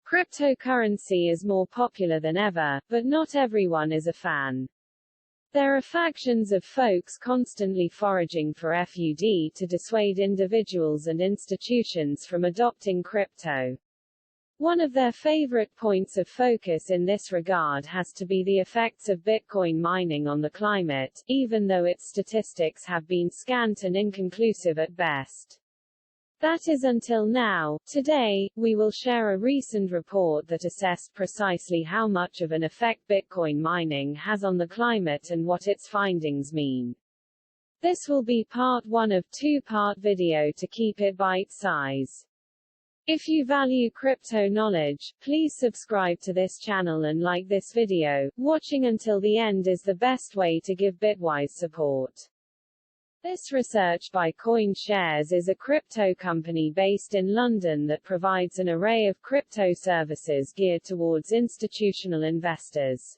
Cryptocurrency is more popular than ever, but not everyone is a fan. There are factions of folks constantly foraging for FUD to dissuade individuals and institutions from adopting crypto. One of their favorite points of focus in this regard has to be the effects of Bitcoin mining on the climate, even though its statistics have been scant and inconclusive at best. That is until now. Today, we will share a recent report that assessed precisely how much of an effect Bitcoin mining has on the climate and what its findings mean. This will be part 1 of 2-part video to keep it bite-size. If you value crypto knowledge, please subscribe to this channel and like this video. Watching until the end is the best way to give BitWise support. This research by CoinShares is a crypto company based in London that provides an array of crypto services geared towards institutional investors.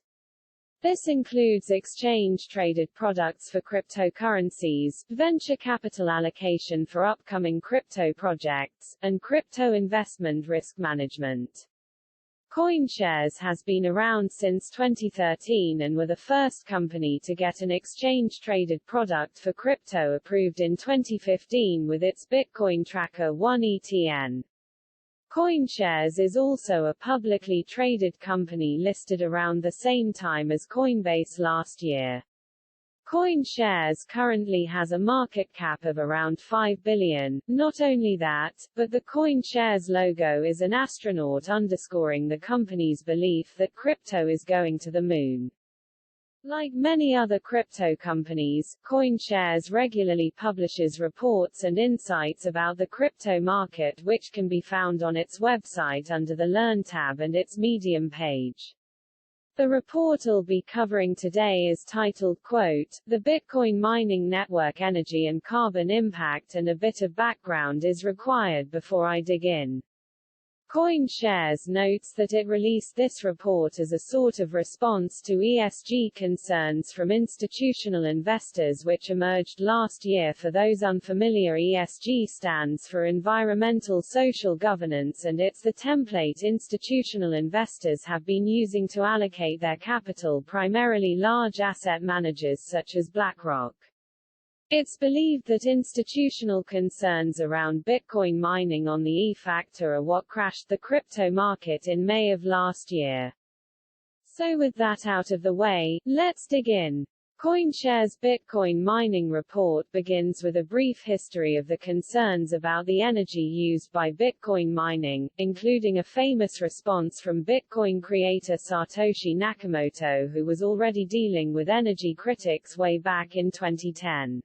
This includes exchange-traded products for cryptocurrencies, venture capital allocation for upcoming crypto projects, and crypto investment risk management. CoinShares has been around since 2013 and were the first company to get an exchange-traded product for crypto approved in 2015 with its Bitcoin Tracker 1 ETN. CoinShares is also a publicly traded company listed around the same time as Coinbase last year. CoinShares currently has a market cap of around $5 billion. Not only that, but the CoinShares logo is an astronaut underscoring the company's belief that crypto is going to the moon. Like many other crypto companies, CoinShares regularly publishes reports and insights about the crypto market which can be found on its website under the Learn tab and its Medium page. The report I'll be covering today is titled, quote, "The Bitcoin Mining Network Energy and Carbon Impact, and a bit of background is required before I dig in." CoinShares notes that it released this report as a sort of response to ESG concerns from institutional investors which emerged last year. For those unfamiliar, ESG stands for Environmental Social Governance, and it's the template institutional investors have been using to allocate their capital, primarily large asset managers such as BlackRock. It's believed that institutional concerns around Bitcoin mining on the E-factor are what crashed the crypto market in May of last year. So with that out of the way, let's dig in. CoinShares' Bitcoin mining report begins with a brief history of the concerns about the energy used by Bitcoin mining, including a famous response from Bitcoin creator Satoshi Nakamoto, who was already dealing with energy critics way back in 2010.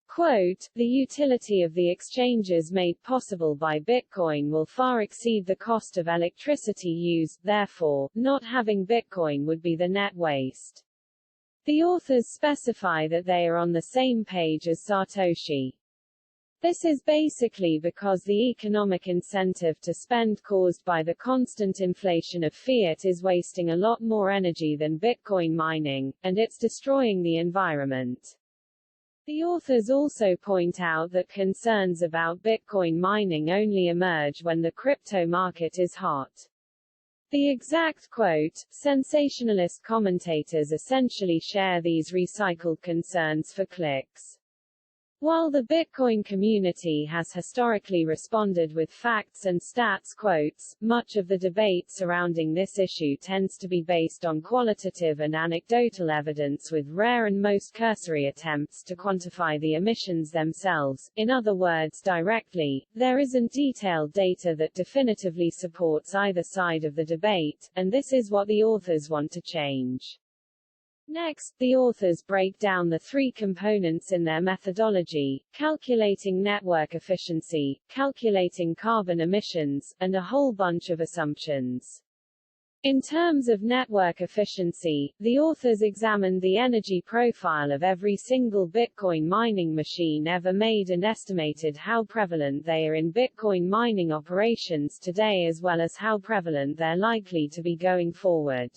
Quote, "The utility of the exchanges made possible by Bitcoin will far exceed the cost of electricity used, therefore, not having Bitcoin would be the net waste." The authors specify that they are on the same page as Satoshi. This is basically because the economic incentive to spend caused by the constant inflation of fiat is wasting a lot more energy than Bitcoin mining, and it's destroying the environment. The authors also point out that concerns about Bitcoin mining only emerge when the crypto market is hot. The exact quote, "Sensationalist commentators essentially share these recycled concerns for clicks." While the Bitcoin community has historically responded with facts and stats quotes, much of the debate surrounding this issue tends to be based on qualitative and anecdotal evidence with rare and most cursory attempts to quantify the emissions themselves. In other words, directly, there isn't detailed data that definitively supports either side of the debate, and this is what the authors want to change. Next, the authors break down the 3 components in their methodology: calculating network efficiency, calculating carbon emissions, and a whole bunch of assumptions. In terms of network efficiency, the authors examined the energy profile of every single Bitcoin mining machine ever made and estimated how prevalent they are in Bitcoin mining operations today as well as how prevalent they're likely to be going forward.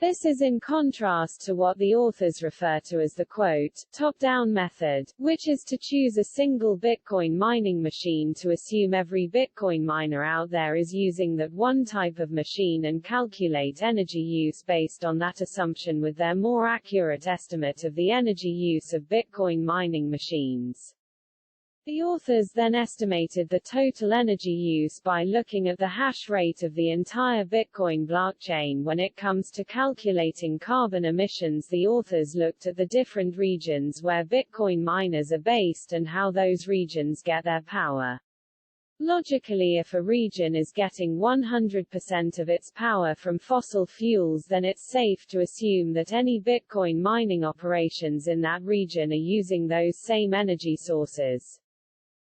This is in contrast to what the authors refer to as the quote, top-down method, which is to choose a single Bitcoin mining machine to assume every Bitcoin miner out there is using that one type of machine and calculate energy use based on that assumption with their more accurate estimate of the energy use of Bitcoin mining machines. The authors then estimated the total energy use by looking at the hash rate of the entire Bitcoin blockchain. When it comes to calculating carbon emissions, the authors looked at the different regions where Bitcoin miners are based and how those regions get their power. Logically, if a region is getting 100% of its power from fossil fuels, then it's safe to assume that any Bitcoin mining operations in that region are using those same energy sources.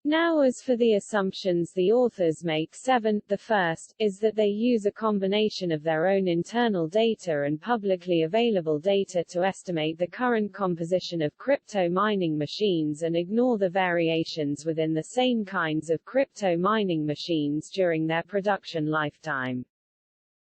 Now, as for the assumptions the authors make, 7, the first, is that they use a combination of their own internal data and publicly available data to estimate the current composition of crypto mining machines and ignore the variations within the same kinds of crypto mining machines during their production lifetime.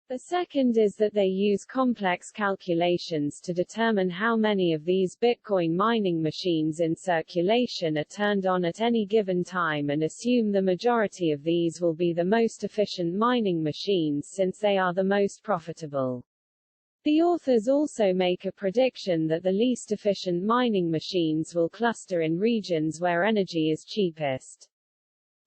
The second is that they use complex calculations to determine how many of these Bitcoin mining machines in circulation are turned on at any given time and assume the majority of these will be the most efficient mining machines since they are the most profitable. The authors also make a prediction that the least efficient mining machines will cluster in regions where energy is cheapest.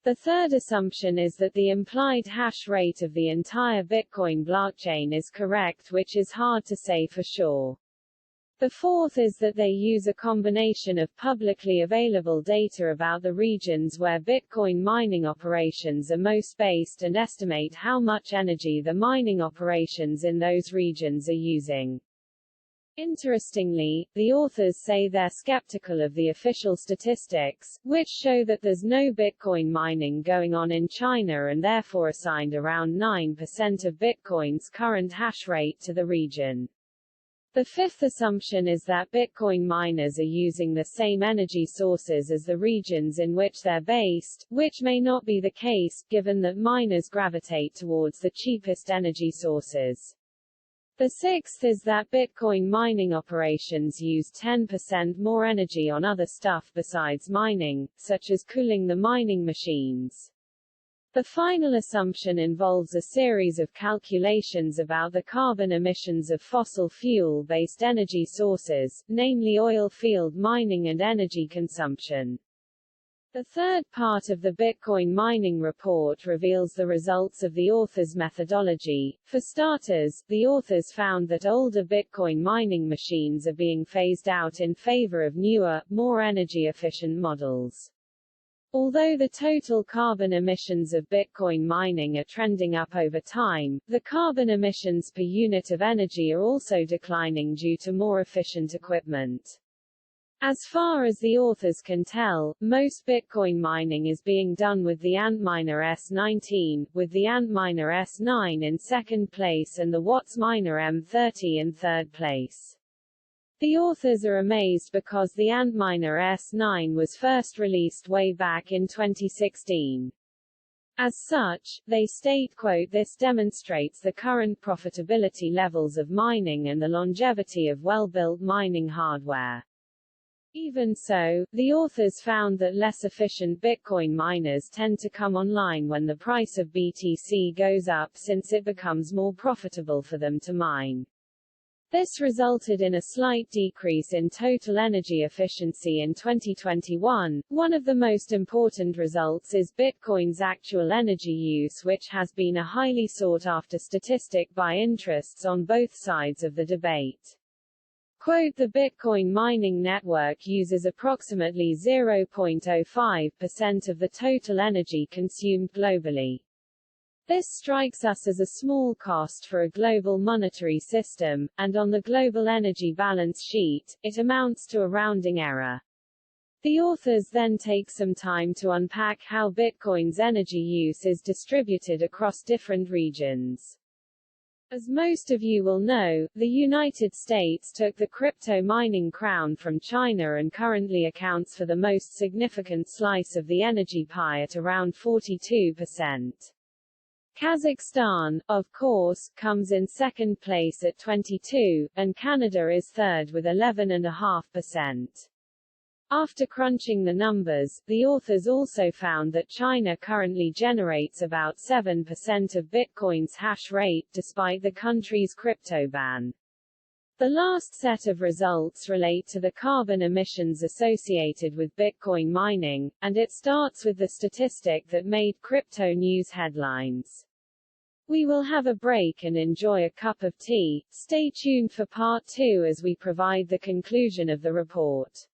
The third assumption is that the implied hash rate of the entire Bitcoin blockchain is correct, which is hard to say for sure. The fourth is that they use a combination of publicly available data about the regions where Bitcoin mining operations are most based and estimate how much energy the mining operations in those regions are using. Interestingly, the authors say they're skeptical of the official statistics, which show that there's no Bitcoin mining going on in China and therefore assigned around 9% of Bitcoin's current hash rate to the region. The fifth assumption is that Bitcoin miners are using the same energy sources as the regions in which they're based, which may not be the case, given that miners gravitate towards the cheapest energy sources. The sixth is that Bitcoin mining operations use 10% more energy on other stuff besides mining, such as cooling the mining machines. The final assumption involves a series of calculations about the carbon emissions of fossil fuel-based energy sources, namely oil field mining and energy consumption. The third part of the Bitcoin mining report reveals the results of the authors' methodology. For starters, the authors found that older Bitcoin mining machines are being phased out in favor of newer, more energy-efficient models. Although the total carbon emissions of Bitcoin mining are trending up over time, the carbon emissions per unit of energy are also declining due to more efficient equipment. As far as the authors can tell, most Bitcoin mining is being done with the Antminer S19, with the Antminer S9 in second place and the Wattsminer M30 in third place. The authors are amazed because the Antminer S9 was first released way back in 2016. As such, they state, quote, "This demonstrates the current profitability levels of mining and the longevity of well-built mining hardware." Even so, the authors found that less efficient Bitcoin miners tend to come online when the price of BTC goes up since it becomes more profitable for them to mine. This resulted in a slight decrease in total energy efficiency in 2021. One of the most important results is Bitcoin's actual energy use, which has been a highly sought-after statistic by interests on both sides of the debate. Quote, "The Bitcoin mining network uses approximately 0.05% of the total energy consumed globally. This strikes us as a small cost for a global monetary system, and on the global energy balance sheet, it amounts to a rounding error." The authors then take some time to unpack how Bitcoin's energy use is distributed across different regions. As most of you will know, the United States took the crypto mining crown from China and currently accounts for the most significant slice of the energy pie at around 42%. Kazakhstan, of course, comes in second place at 22, and Canada is third with 11.5%. After crunching the numbers, the authors also found that China currently generates about 7% of Bitcoin's hash rate, despite the country's crypto ban. The last set of results relate to the carbon emissions associated with Bitcoin mining, and it starts with the statistic that made crypto news headlines. We will have a break and enjoy a cup of tea. Stay tuned for part 2 as we provide the conclusion of the report.